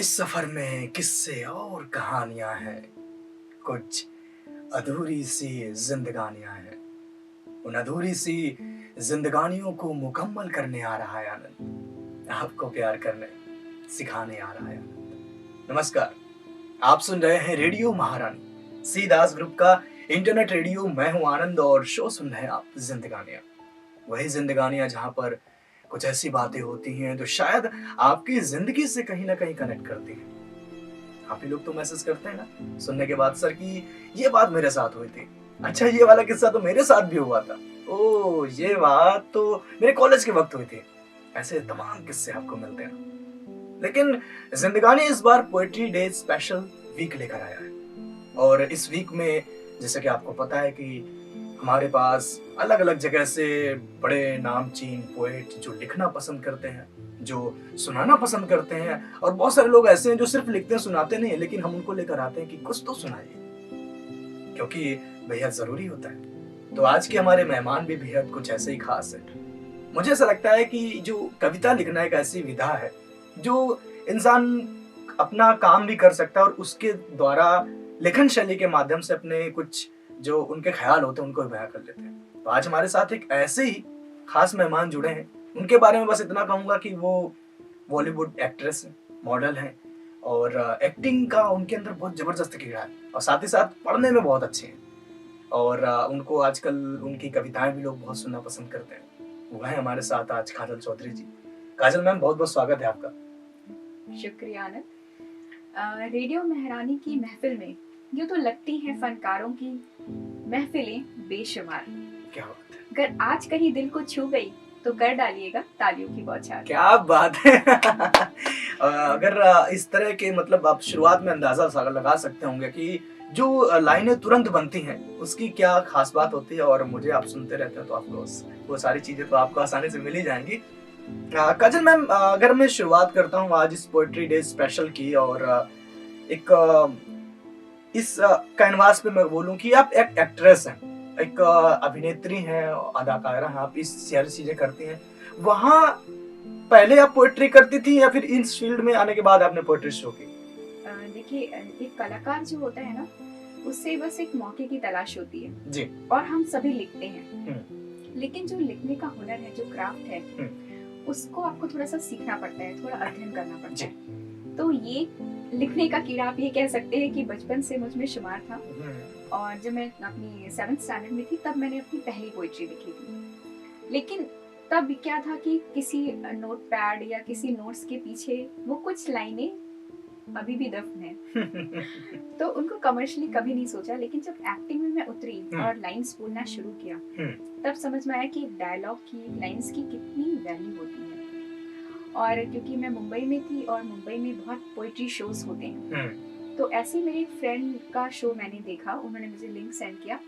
इस सफर में किस्से और कहानियां हैं, कुछ अधूरी सी जिंदगानियां हैं। उन अधूरी सी जिंदगानियों को मुकम्मल करने आ रहा है आनंद। आपको प्यार करने सिखाने आ रहा है आनंद। नमस्कार, आप सुन रहे हैं रेडियो महारानी, सी दास ग्रुप का इंटरनेट रेडियो। मैं हूं आनंद और शो सुन रहे हैं आप जिंदगानियां। वही जिंदगानियां जहां पर कुछ ऐसी बातें होती हैं जो शायद आपकी जिंदगी से कहीं ना कहीं कनेक्ट करती हैं। आप ही लोग तो मैसेज करते हैं ना सुनने के बाद, सर कि ये बात मेरे साथ हुई थी। अच्छा, ये वाला किस्सा तो मेरे साथ भी हुआ था। ओ, ये बात तो मेरे कॉलेज के वक्त हुई थी। ऐसे तमाम किस्से आपको मिलते हैं। लेकिन जिंदगानी इस बार पोएट्री डे स्पेशल वीक लेकर आया है। और इस वीक में जैसे कि आपको पता है कि हमारे पास अलग अलग जगह से बड़े नामचीन पोएट जो लिखना पसंद करते हैं, जो सुनाना पसंद करते हैं, और बहुत सारे लोग ऐसे हैं जो सिर्फ लिखते हैं, सुनाते नहीं है, लेकिन हम उनको लेकर आते हैं कि कुछ तो सुनाइए, क्योंकि बेहद जरूरी होता है। तो आज के हमारे मेहमान भी बेहद कुछ ऐसे ही खास है। मुझे ऐसा लगता है कि जो कविता लिखना एक ऐसी विधा है जो इंसान अपना काम भी कर सकता है और उसके द्वारा लेखन शैली के माध्यम से अपने कुछ जो उनके ख्याल होते हैं उनको बयां कर लेते हैं। तो आज हमारे साथ एक ऐसे ही खास मेहमान जुड़े हैं। उनके बारे में बस इतना कहूंगा कि वो बॉलीवुड एक्ट्रेस हैं, मॉडल हैं, और एक्टिंग का उनके अंदर बहुत जबरदस्त कीड़ा है, और साथ ही साथ पढ़ने में बहुत अच्छे हैं। और उनको आजकल उनकी कविताएं भी लोग बहुत सुनना पसंद करते हैं। वो है हमारे साथ आज काजल चौधरी जी। काजल मैम, बहुत बहुत स्वागत है आपका। शुक्रिया आनंद। रेडियो महारानी की महफिल में यूं तो लगती हैं फनकारों की महफिलें बेशुमार। क्या बात है, अगर आज कहीं दिल को छू गई तो कर डालिएगा तालियों की बौछार। क्या बात है। अगर इस तरह के मतलब आप शुरुआत में अंदाजा लगा सकते होंगे कि जो लाइनें तुरंत बनती हैं उसकी क्या खास बात होती है, और मुझे आप सुनते रहते हैं तो आपको वो सारी चीजें तो आपको आसानी से मिल ही जाएंगी। काजल मैम, अगर मैं शुरुआत करता हूँ आज इस पोएट्री डे स्पेशल की, और एक इस कैनवास पे मैं बोलूं कि आप एक एक्ट्रेस हैं, एक अभिनेत्री हैं, अदाकारा हैं, आप इस सारी चीजें करती हैं। वहां पहले आप पोएट्री करती थी या फिर इस फील्ड में आने के बाद आपने पोएट्री शुरू की? देखिए, एक कलाकार जो होता है ना, उससे बस एक मौके की तलाश होती है जी। और हम सभी लिखते हैं, लेकिन जो लिखने का हुनर है, जो क्राफ्ट है, उसको आपको थोड़ा सा सीखना पड़ता है, थोड़ा अध्ययन करना पड़ता है। तो ये लिखने का कीड़ा आप ये कह सकते हैं कि बचपन से मुझ में शुमार था। और जब मैं अपनी 7th स्टैंडर्ड में थी तब मैंने अपनी पहली पोएट्री लिखी थी। लेकिन तब क्या था कि किसी नोट पैड या किसी नोट्स के पीछे वो कुछ लाइनें अभी भी दफन है। तो उनको कमर्शियली कभी नहीं सोचा, लेकिन जब एक्टिंग में मैं उतरी और लाइंस बोलना शुरू किया तब समझ में आया कि डायलॉग की, लाइंस की कितनी वैल्यू होती है। और क्योंकि मैं मुंबई में थी और मुंबई में बहुत पोएट्री शोज होते हैं, तो ऐसे मेरे एक फ्रेंड का शो मैंने देखा, उन्होंने मुझे लिंक सेंड किया,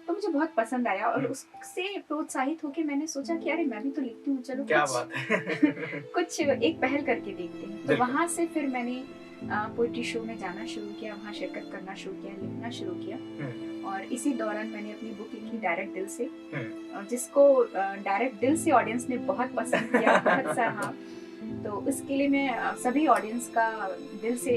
तो मुझे बहुत पसंद आया और उससे प्रोत्साहित होकर मैंने सोचा कि अरे मैं भी तो लिखती हूँ, चलो क्या बात है। कुछ एक पहल करके देखते हैं। तो वहां से फिर मैंने पोएट्री शो में जाना शुरू किया, वहाँ शिरकत करना शुरू किया, लिखना शुरू किया। और इसी दौरान मैंने अपनी बुक लिखी डायरेक्ट दिल से, जिसको डायरेक्ट दिल से ऑडियंस ने बहुत पसंद किया, बहुत सराहा। तो उसके लिए मैं सभी ऑडियंस का दिल से,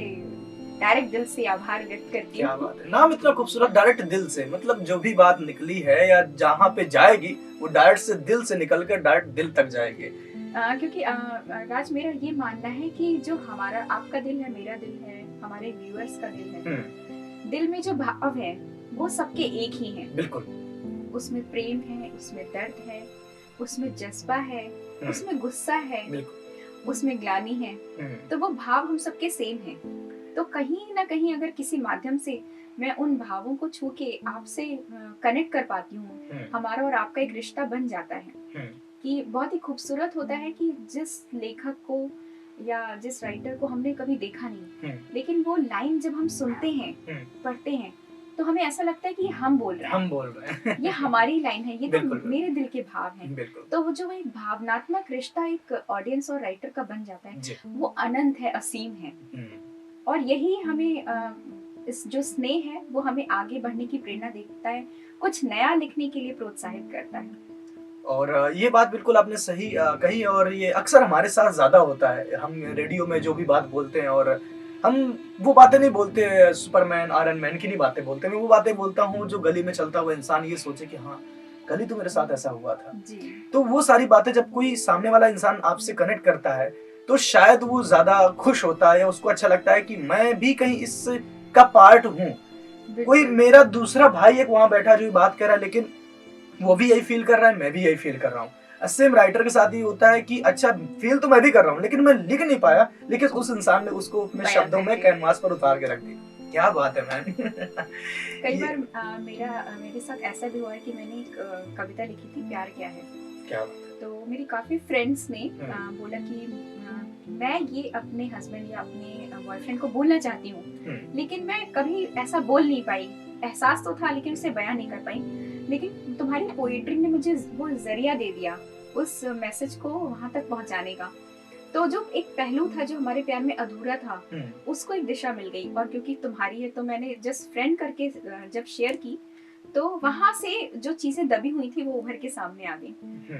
डायरेक्ट दिल से आभार व्यक्त करती हूँ। क्या बात है, नाम इतना खूबसूरत, डायरेक्ट दिल से, मतलब जो भी बात निकली है या जहाँ पे जाएगी वो डायरेक्ट से दिल से निकलकर डायरेक्ट दिल तक जाएगी। क्योंकि राज, मेरा ये मानना है कि जो हमारा, आपका दिल है, मेरा दिल है, हमारे व्यूअर्स का दिल है, दिल में जो भाव है वो सबके एक ही है। बिल्कुल। उसमें प्रेम है, उसमें दर्द है, उसमें जज्बा है, उसमें गुस्सा है, उसमें ग्लानि है, तो वो भाव हम सबके सेम हैं। तो कहीं ना कहीं अगर किसी माध्यम से मैं उन भावों को छू के आपसे कनेक्ट कर पाती हूँ, हमारा और आपका एक रिश्ता बन जाता है। कि बहुत ही खूबसूरत होता है कि जिस लेखक को या जिस राइटर को हमने कभी देखा नहीं, लेकिन वो लाइन जब हम सुनते हैं, पढ़ते हैं, तो हमें ऐसा लगता है कि हम बोल रहे हैं, ये हमारी लाइन है, ये तो मेरे दिल के भाव हैं। तो वो जो एक भावनात्मक रिश्ता एक ऑडियंस और राइटर का बन जाता है, वो अनंत है, असीम है। और यही हमें इस जो स्नेह है वो हमें आगे बढ़ने की प्रेरणा देता है, कुछ नया लिखने के लिए प्रोत्साहित करता है। और ये बात बिल्कुल आपने सही कही और ये अक्सर हमारे साथ ज़्यादा होता है। हम रेडियो में जो भी बात बोलते हैं और हम वो बातें नहीं बोलते सुपरमैन, आयरन मैन की नहीं बातें बोलते। मैं वो बातें बोलता हूँ जो गली में चलता हुआ इंसान ये सोचे कि हाँ, कल ही तो मेरे साथ ऐसा हुआ था। जी। तो वो सारी बातें जब कोई सामने वाला इंसान आपसे कनेक्ट करता है, तो शायद वो ज़्यादा खुश होता है या उसको अच्छा लगता है कि मैं भी कहीं इसका पार्ट हूँ। कोई बिल्कुल। मेरा दूसरा भाई एक वहाँ बैठा जो ये बात कर रहा है, लेकिन वो भी यही फील कर रहा है, मैं भी यही फील कर रहा हूँ। सेम राइटर के साथ ही होता है कि अच्छा फील तो मैं भी कर रहा हूँ, लेकिन मैं लिख नहीं पाया, लेकिन उस इंसान ने उसको अपने बयां शब्दों में करके। कैनवास पर उतार के रख दी। क्या बात है मैम। कई ये बार मेरे साथ ऐसा भी हुआ है कि मैंने एक कविता लिखी थी, प्यार क्या है। क्या बात है। तो मेरी काफी फ्रेंड्स ने बोला कि मैं ये अपने हस्बैंड या अपने बॉयफ्रेंड को बोलना चाहती हूँ, लेकिन मैं कभी ऐसा बोल नहीं पाई। एहसास तो था लेकिन उसे बयां नहीं कर पाई। लेकिन तुम्हारी पोएट्री ने मुझे वो जरिया दे दिया उस मैसेज को वहां तक पहुंचाने का। तो जो एक पहलू था जो हमारे प्यार में अधूरा था, उसको एक दिशा मिल गई। और क्योंकि तुम्हारी है तो मैंने जस्ट फ्रेंड करके जब शेयर की, तो वहां से जो चीजें दबी हुई थी वो उभर के सामने आ गई।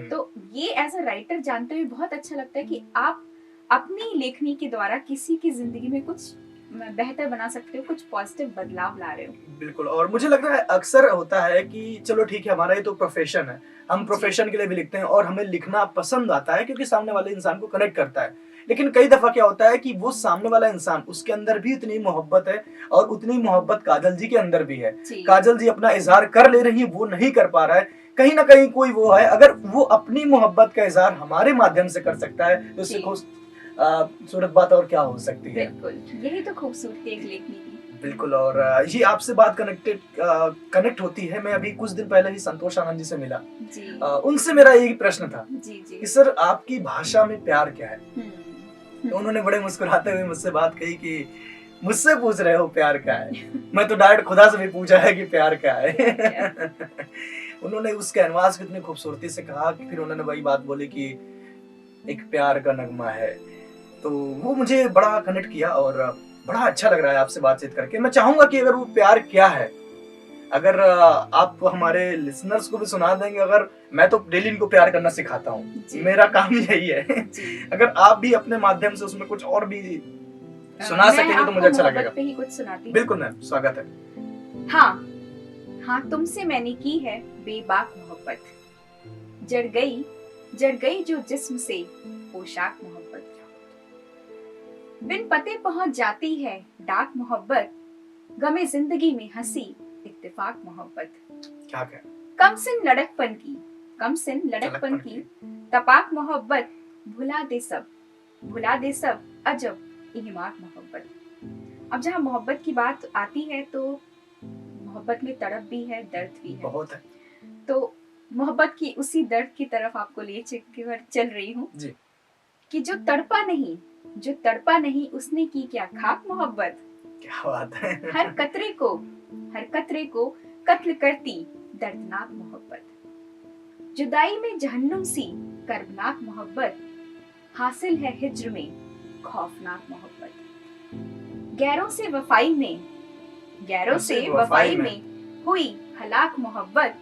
तो ये एज अ राइटर जानते हुए बहुत अच्छा लगता है कि आप अपनी लेखनी के द्वारा किसी की जिंदगी में कुछ बेहतर बना सकते हो, कुछ पॉजिटिव बदलाव ला रहे हो। बिल्कुल। और मुझे लग रहा है अक्सर होता है कि चलो ठीक है, हमारा ये तो प्रोफेशन है, हम प्रोफेशन के लिए भी लिखते हैं और हमें लिखना पसंद आता है क्योंकि सामने वाले इंसान को कनेक्ट करता है। लेकिन कई दफा क्या होता है कि वो सामने वाला इंसान, उसके अंदर भी इतनी मोहब्बत है और उतनी मोहब्बत काजल जी के अंदर भी है। काजल जी अपना इजहार कर ले रही है, वो नहीं कर पा रहा है। कहीं ना कहीं कोई वो है, अगर वो अपनी मोहब्बत का इजहार हमारे माध्यम से कर सकता है तो उससे खूबसूरत बात और क्या हो सकती है। बिल्कुल, यही तो खूबसूरती एक लेखनी की। बिल्कुल। और ये आपसे बात कनेक्ट होती है। मैं अभी कुछ दिन पहले ही संतोष आनंद जी से मिला जी। उनसे मेरा यही प्रश्न था जी जी। कि सर आपकी भाषा में प्यार क्या है। तो उन्होंने बड़े मुस्कुराते हुए मुझसे बात कही कि मुझसे पूछ रहे हो प्यार क्या है, मैं तो डायरेक्ट खुदा से भी पूछा है कि प्यार क्या है। उन्होंने उस कैनवास को इतनी खूबसूरती से कहा कि फिर उन्होंने वही बात बोली कि एक प्यार का नगमा है। तो वो मुझे बड़ा कनेक्ट किया और बड़ा अच्छा लग रहा है आपसे बातचीत करके। मैं चाहूंगा कि अगर वो प्यार क्या है, अगर आप हमारे लिसनर्स को भी सुना देंगे। अगर मैं तो डेली इनको प्यार करना सिखाता हूँ, मेरा काम यही है। अगर आप भी अपने माध्यम से उसमें कुछ और भी सुना सकेंगे तो मुझे अच्छा लगेगा। पे ही कुछ सुनाती। बिल्कुल मैम, स्वागत है। हाँ हाँ, तुमसे मैंने की है बेबाक मोहब्बत, जड़ गई जो जिस्म से पोशाक मोहब्बत, बिन पते पहुंच जाती है डाक मोहब्बत, गमे जिंदगी में हंसी इत्तेफाक मोहब्बत। क्या कह कम सिन लड़कपन की तपाक मोहब्बत, भुला दे सब अजब इहिमाक मोहब्बत। अब जहाँ मोहब्बत की बात आती है तो मोहब्बत में तड़प भी है, दर्द भी है, बहुत है। तो मोहब्बत की उसी दर्द की तरफ आपको ले चल रही हूँ कि जो तड़पा नहीं उसने की क्या खाक मोहब्बत। क्या बात है। हर कतरे को कत्ल करती दर्दनाक मोहब्बत, जुदाई में जहन्नुम सी कर्बनाक मोहब्बत, हासिल है हिज्र में खौफनाक मोहब्बत, गैरों से वफाई में हुई हलाक मोहब्बत,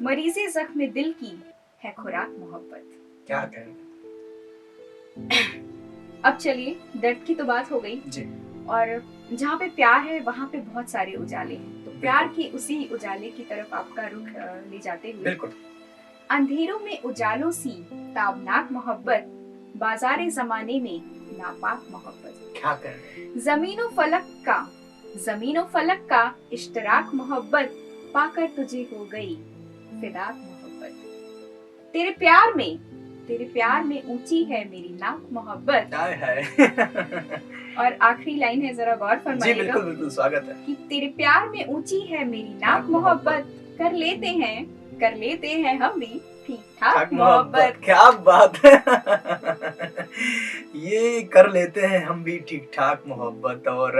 मरीज़े जख्म दिल की है खुराक मोहब्बत। क्या कहें। अब चलिए, दर्द की तो बात हो गई जी। और जहाँ पे प्यार है वहाँ पे बहुत सारे उजाले हैं, तो प्यार की उसी उजाले की तरफ आपका रुख ले जाते हुए, बिल्कुल। अंधेरों में उजालों सी ताबनाक मोहब्बत, बाजारे जमाने में नापाक मोहब्बत। क्या करें। जमीनों फलक का इश्तराक मोहब्बत, पाकर तुझे हो गई फिदाक मोहब्बत, तेरे प्यार में ऊंची है मेरी नाक मोहब्बत। और आखिरी लाइन है, जरा गौर फरमाइएगा। जी बिल्कुल, स्वागत है। कि तेरे प्यार में ऊंची है मेरी नाक मोहब्बत, कर लेते हैं हम भी ठीक ठाक मोहब्बत। क्या बात है। ये कर लेते हैं हम भी ठीक ठाक मोहब्बत। और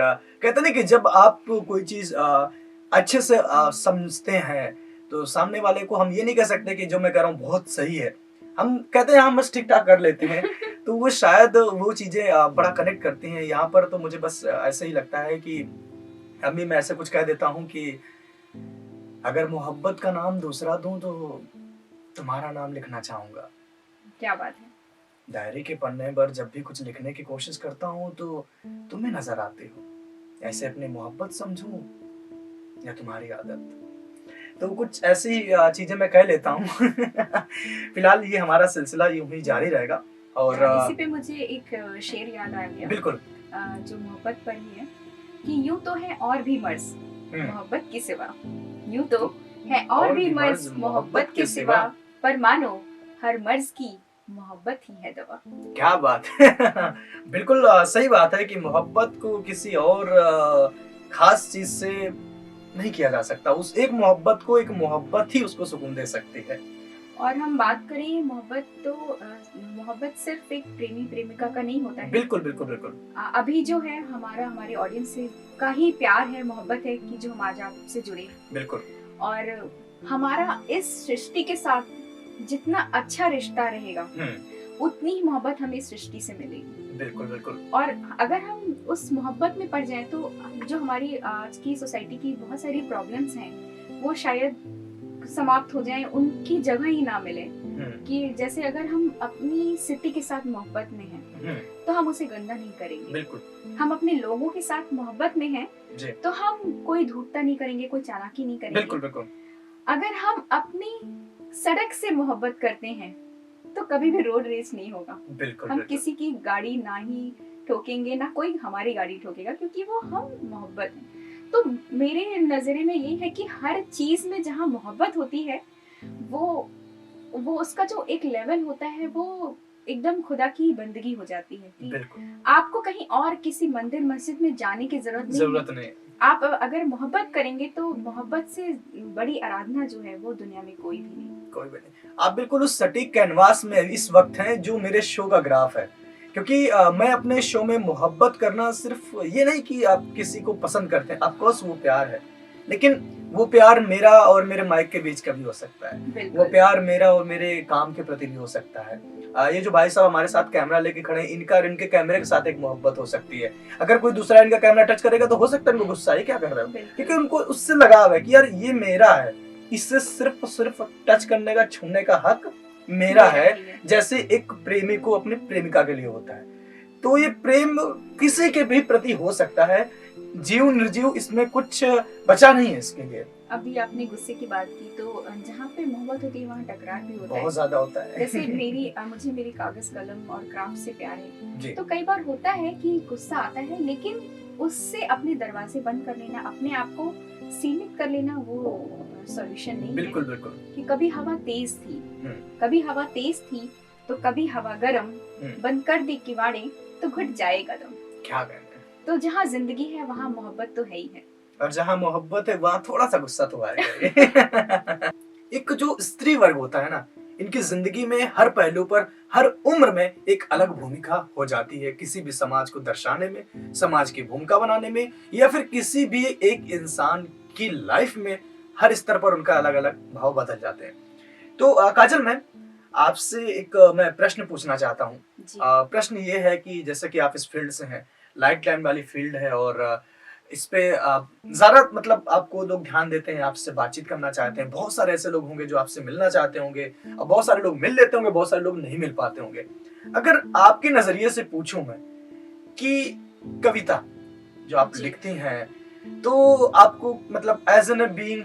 कहते नहीं कि जब आप कोई चीज अच्छे से समझते हैं तो सामने वाले को हम ये नहीं कह सकते कि जो मैं कह रहा हूँ बहुत सही है, हम कहते हैं हम बस ठीक ठाक कर लेते हैं। तो वो शायद वो चीजें बड़ा कनेक्ट करती हैं। यहाँ पर तो मुझे बस ऐसे ही लगता है कि अभी मैं ऐसे कुछ कह देता हूँ कि अगर मोहब्बत का नाम दूसरा दूं तो तुम्हारा नाम लिखना चाहूंगा। क्या बात है। डायरी के पन्ने पर जब भी कुछ लिखने की कोशिश करता हूँ तो तुम्हें नजर आते हो। ऐसे अपनी मोहब्बत समझूं या तुम्हारी आदत, तो कुछ ऐसी चीजें मैं कह लेता हूँ। फिलहाल ये हमारा सिलसिला यूं ही जारी रहेगा। और इसी पे मुझे एक शेर याद आ गया। बिल्कुल। जो मोहब्बत पर ही है कि यूं तो है और भी मर्ज मोहब्बत के सिवा, यूं तो है और भी मर्ज मोहब्बत के सिवा, पर मानो हर मर्ज की मोहब्बत ही है दवा। क्या बात है। बिल्कुल सही बात है कि मोहब्बत को किसी और खास चीज से नहीं किया जा सकता। उस एक मोहब्बत को एक मोहब्बत ही उसको सुकून दे सकती है। और हम बात करें मोहब्बत तो मोहब्बत सिर्फ एक प्रेमी प्रेमिका का नहीं होता है। बिल्कुल बिल्कुल बिल्कुल। अभी जो है हमारे ऑडियंस से का ही प्यार है, मोहब्बत है कि जो हम आज आपसे जुड़े। बिल्कुल। और हमारा इस सृष्टि के साथ जितना अच्छा रिश्ता रहेगा उतनी ही मोहब्बत हमें इस सृष्टि से मिलेगी। बिल्कुल बिल्कुल। और अगर हम उस मोहब्बत में पड़ जाएं तो जो हमारी आज की सोसाइटी की बहुत सारी प्रॉब्लम्स हैं वो शायद समाप्त हो जाएं, उनकी जगह ही ना मिले। कि जैसे अगर हम अपनी सिटी के साथ मोहब्बत में हैं तो हम उसे गंदा नहीं करेंगे। बिल्कुल। हम अपने लोगों के साथ मोहब्बत में हैं तो हम कोई धूर्तता नहीं करेंगे, कोई चालाकी नहीं करेंगे। बिल्कुल बिल्कुल। अगर हम अपनी सड़क से मोहब्बत करते हैं तो कभी भी रोड रेस नहीं होगा। बिल्कुल। हम किसी की गाड़ी ना ही ठोकेंगे, ना कोई हमारी गाड़ी ठोकेगा, क्योंकि वो हम मोहब्बत है। तो मेरे नजरे में ये है कि हर चीज में जहाँ मोहब्बत होती है वो उसका जो एक लेवल होता है वो एकदम खुदा की बंदगी हो जाती है। कि आपको कहीं और किसी मंदिर मस्जिद में जाने की जरूरत नहीं। आप अगर मोहब्बत करेंगे तो मोहब्बत से बड़ी आराधना जो है वो दुनिया में कोई भी नहीं। आप बिल्कुल उस सटीक कैनवास में इस वक्त हैं जो मेरे शो का ग्राफ है। क्योंकि मैं अपने शो में मोहब्बत करना सिर्फ ये नहीं कि आप किसी को पसंद करते हैं, ऑफकोर्स वो प्यार है, लेकिन वो प्यार मेरा और मेरे माइक के बीच का भी हो सकता है। वो प्यार मेरा और मेरे काम के प्रति भी हो सकता है। ये जो भाई साहब हमारे साथ कैमरा लेके खड़े हैं, इनका और इनके कैमरे के साथ एक मोहब्बत हो सकती है। अगर कोई दूसरा इनका कैमरा टच करेगा तो हो सकता है उनको गुस्सा है, क्या कर रहे हो, क्योंकि उनको उससे लगाव है कि यार ये मेरा है, इससे सिर्फ टच करने का, छूने का हक मेरा है, जैसे एक प्रेमी को अपने प्रेमिका के लिए होता है। तो ये प्रेम किसी के भी प्रति हो सकता है, जीव निर्जीव इसमें कुछ बचा नहीं है इसके लिए। अभी आपने गुस्से की बात की तो जहाँ पे मोहब्बत होती है वहाँ टकरार भी होता है, बहुत ज्यादा होता है। जैसे मुझे मेरी कागज कलम और क्राफ्ट से प्यार है, तो कई बार होता है कि गुस्सा आता है, लेकिन उससे अपने दरवाजे बंद कर लेना, अपने आप को सीमित कर लेना वो सॉल्यूशन नहीं। बिल्कुल बिल्कुल। कि कभी हवा तेज थी तो कभी हवा गरम, बंद कर दी किवाड़े तो घुट जाए कदम। क्या कहते हैं। तो जहाँ जिंदगी है वहाँ मोहब्बत तो है ही है, और जहाँ मोहब्बत है वहाँ थोड़ा सा गुस्सा तो आएगा। एक जो स्त्री वर्ग होता है ना, इनकी जिंदगी में हर पहलू पर, हर उम्र में एक अलग भूमिका हो जाती है, किसी भी समाज को दर्शाने में, समाज की भूमिका बनाने में, या फिर किसी भी एक इंसान की लाइफ में हर स्तर पर उनका अलग अलग भाव बदल जाते हैं। तो काजल मैम, आपसे एक मैं प्रश्न पूछना चाहता हूँ। प्रश्न ये है कि जैसे कि आप इस फील्ड से हैं, लाइट लाइन वाली फील्ड है, और इस पे ज्यादा मतलब आपको लोग ध्यान देते हैं, आपसे बातचीत करना चाहते हैं, बहुत सारे ऐसे लोग होंगे जो आपसे मिलना चाहते होंगे, और बहुत सारे लोग मिल लेते होंगे, बहुत सारे लोग नहीं मिल पाते होंगे। अगर आपके नजरिए से पूछूं मैं कि कविता जो आप लिखती हैं, तो आपको मतलब एज एन बीइंग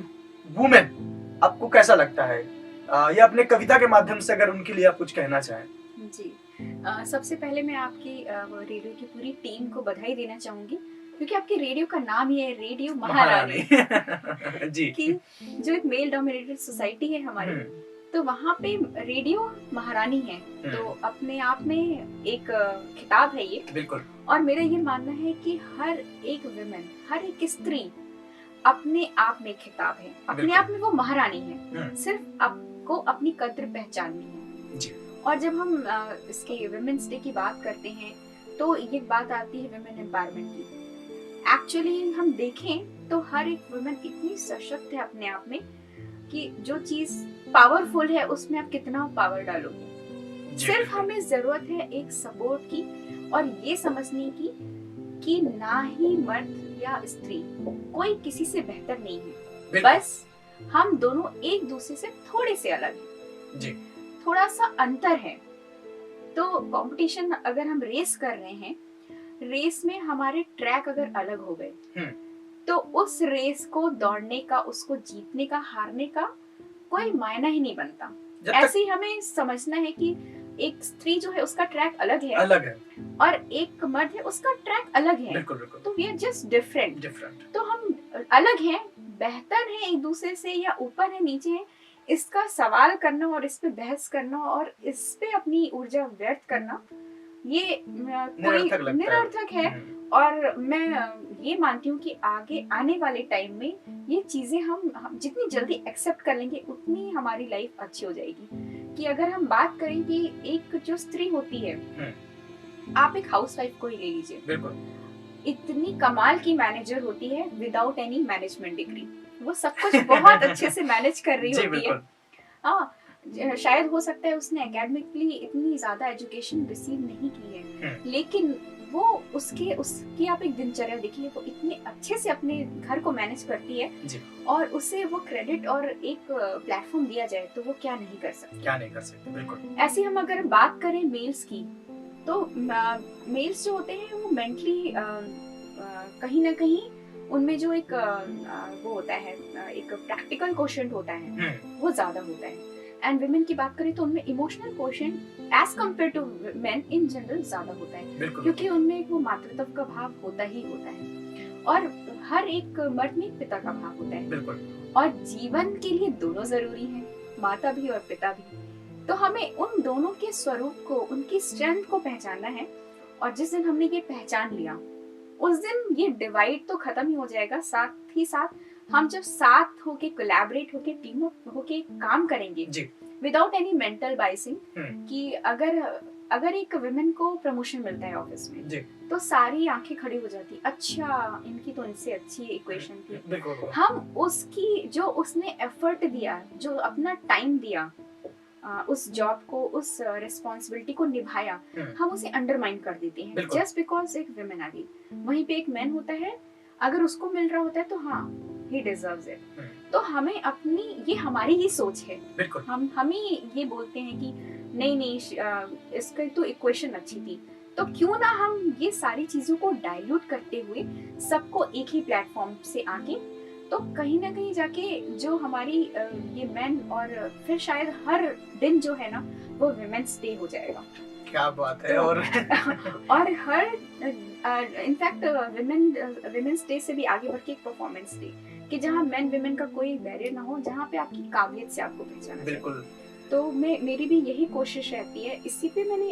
वुमेन आपको कैसा लगता है, या अपने कविता के माध्यम से अगर उनके लिए आप कुछ कहना चाहें। जी, सबसे पहले मैं आपकी रेडियो की पूरी टीम को बधाई देना चाहूंगी, क्योंकि आपके रेडियो का नाम ही है रेडियो महारानी। जी। कि जो एक मेल डोमिनेटेड सोसाइटी है हमारी, तो वहाँ पे रेडियो महारानी है, तो अपने आप में एक खिताब है ये। बिल्कुल। और मेरा ये मानना है कि हर एक विमेन, हर एक स्त्री अपने आप में खिताब है, अपने आप में वो महारानी है, सिर्फ आपको अपनी कद्र पहचाननी है। जी। और जब हम इसके विमेन्स डे की बात करते हैं तो ये बात आती है विमेन एम्पावरमेंट की। एक्चुअली हम देखें तो हर एक वुमेन इतनी सशक्त है अपने आप में कि जो चीज पावरफुल है उसमें आप कितना पावर डालोगे। सिर्फ हमें जरूरत है एक सपोर्ट की, और ये समझने की कि ना ही मर्द या स्त्री कोई किसी से बेहतर नहीं है, बस हम दोनों एक दूसरे से थोड़े से अलग हैं। जी थोड़ा सा अंतर है। तो कंपटीशन अगर हम रेस कर रहे हैं, रेस में हमारे ट्रैक अगर अलग हो गए हम्म, तो उस रेस को दौड़ने का, उसको जीतने का, हारने का कोई मायना ही नहीं बनता। जब ऐसे ही हमें समझना है कि एक स्त्री जो है उसका ट्रैक अलग है अलग है, और एक मर्द है उसका ट्रैक अलग है। बिल्कुल बिल्कुल तो we are just different. Different. तो हम अलग हैं, बेहतर हैं एक दूसरे से या ऊपर है नीचे है, इसका सवाल करना और इस पे बहस करना और इस पे अपनी ऊर्जा व्यर्थ करना, ये कोई निरर्थक लगता है। निरर्थक है। और मैं ये मानती हूँ कि आगे आने वाले टाइम में ये चीजें हम जितनी जल्दी एक्सेप्ट कर लेंगे उतनी हमारी लाइफ अच्छी हो जाएगी। कि अगर हम बात करें कि एक जो स्त्री होती है, आप एक हाउसवाइफ को ही ले लीजिए, बिल्कुल इतनी कमाल की मैनेजर होती है विदाउट एनी मैनेजमेंट डिग्री। वो सब कुछ बहुत अच्छे से मैनेज कर रही जी होती है। बिल्कुल हाँ, शायद हो सकता है उसने एकेडमिकली इतनी ज्यादा एजुकेशन रिसीव नहीं की है, लेकिन वो उसकी आप एक दिनचर्या देखिए, वो इतने अच्छे से अपने घर को मैनेज करती है जी। और उसे वो क्रेडिट और एक प्लेटफॉर्म दिया जाए तो वो क्या नहीं कर सकती। क्या नहीं कर सकते, बिल्कुल। ऐसे हम अगर बात करें मेल्स की, तो मेल्स जो होते हैं वो मेंटली कहीं ना कहीं उनमें जो एक वो होता है, एक प्रैक्टिकल क्वेश्चन होता है वो ज्यादा होता है। एंड विमेन की बात करें तो उनमें emotional question as compare to men in general ज्यादा होता है, बिल्कुल क्योंकि उनमें एक वो मातृत्व का भाव होता ही होता है और हर एक मर्द में एक पिता का भाव होता है। बिल्कुल। और जीवन के लिए दोनों जरूरी हैं, माता भी और पिता भी। तो हमें उन दोनों के स्वरूप को, उनकी स्ट्रेंथ को पहचानना है। और जिस दिन हमने ये पहचान लिया उस दिन ये डिवाइड तो खत्म ही हो जाएगा। साथ ही साथ हम जब साथ होके कोलैबोरेट होके टीम अप होके काम करेंगे विदाउट एनी मेंटल बाइसिंग, कि अगर एक विमेन को प्रमोशन मिलता है ऑफिस में तो सारी आंखें खड़ी हो जाती, अच्छा इनकी तो इनसे अच्छी इक्वेशन थी। हम उसकी जो उसने एफर्ट दिया, जो अपना टाइम दिया, उस जॉब को, उस रिस्पॉन्सिबिलिटी को निभाया, हम उसे अंडरमाइन कर देते हैं जस्ट बिकॉज एक विमेन आ गई। वहीं पे एक मैन होता है, अगर उसको मिल रहा होता है तो हाँ ही डिजर्व्स इट। तो हमें अपनी, ये हमारी ही सोच है, हम ही ये बोलते हैं कि नहीं इसका तो इक्वेशन अच्छी थी। तो क्यों ना हम ये सारी चीजों को डाइल्यूट करते हुए सबको एक ही प्लेटफॉर्म से आके, तो कहीं ना कहीं जाके जो हमारी ये मेन, और फिर शायद हर दिन जो है ना वो विमेन्स डे हो जाएगा। क्या बात है। और और हर इनफैक्ट विमेन्स डे से भी आगे बढ़ के एक परफॉर्मेंस डे, कि जहाँ मेन विमेन का कोई बैरियर ना हो, जहाँ पे आपकी काबिलियत से आपको पहचाना जाए। बिल्कुल। तो मेरी भी यही कोशिश रहती है। इसी पे मैंने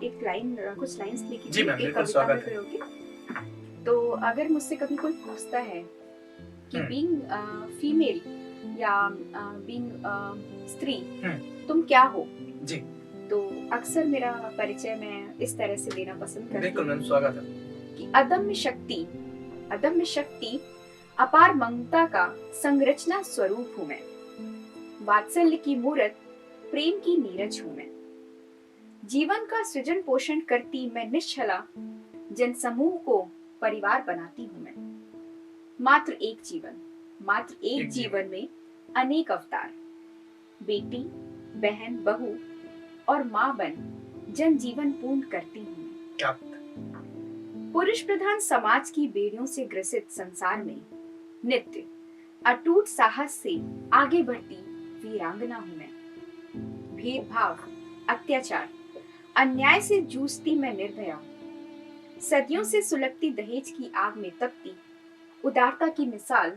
एक लाइन, कुछ लाइंस लिखी थी एक कविता में प्रयोग की। तो अगर मुझसे कभी कोई पूछता है कि बीइंग फीमेल या बीइंग स्त्री तुम क्या हो जी, तो अक्सर मेरा परिचय मैं इस तरह से देना पसंद करती हूँ। बिल्कुल मैम, स्वागत है। कि अदम्य शक्ति अपार ममता का संरचना स्वरूप हूँ मैं, वात्सल्य की मूर्त, प्रेम की नीरज हूँ मैं, जीवन का सृजन पोषण करती मैं निश्चला, जन समूह को परिवार बनाती हूँ मैं। मात्र एक जीवन में अनेक अवतार, बेटी, बहन, बहू और माँ बन जन जीवन पूर्ण करती हूँ मैं। पुरुष प्रधान समाज की बेड़ियों से ग्रसित संसार में नित्य अटूट साहस से आगे बढ़ती वीरांगना हूँ मैं। भेदभाव, अत्याचार, अन्याय से जूझती मैं निर्भया, सदियों से सुलगती दहेज की आग में तपती उदारता की मिसाल,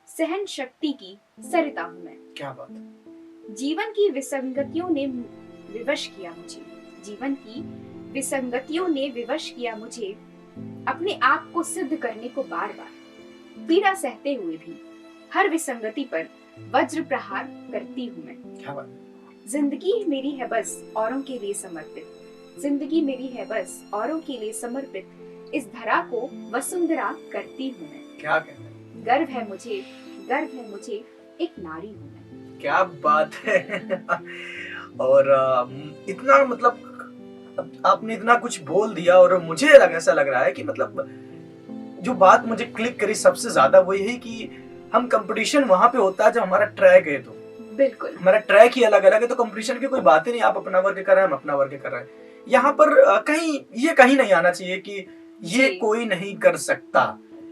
सहन शक्ति की सरिता हूँ मैं। क्या बात। जीवन की विसंगतियों ने विवश किया मुझे अपने आप को सिद्ध करने को बार बार। पीड़ा सहते हुए भी हर विसंगति पर वज्र प्रहार करती हूँ मैं। क्या बात। जिंदगी मेरी है बस औरों के लिए समर्पित, इस धरा को वसुंधरा करती हूँ मैं। क्या कहते हैं। गर्व है मुझे एक नारी हूँ मैं। क्या बात है। और इतना, मतलब आपने इतना कुछ बोल दिया और मुझे ऐसा लग रहा है कि मतलब जो बात मुझे क्लिक करी सबसे ज्यादा वो यही कि हम कंपटीशन वहां पे होता है जब हमारा ट्रैक है। तो बिल्कुल हमारा ट्रैक ही अलग अलग है, तो कंपटीशन की कोई बात ही नहीं। आप अपना वर्क कर रहे हैं, हम अपना वर्क कर रहे हैं। यहाँ पर कहीं नहीं आना चाहिए कि ये जी। कोई नहीं कर सकता,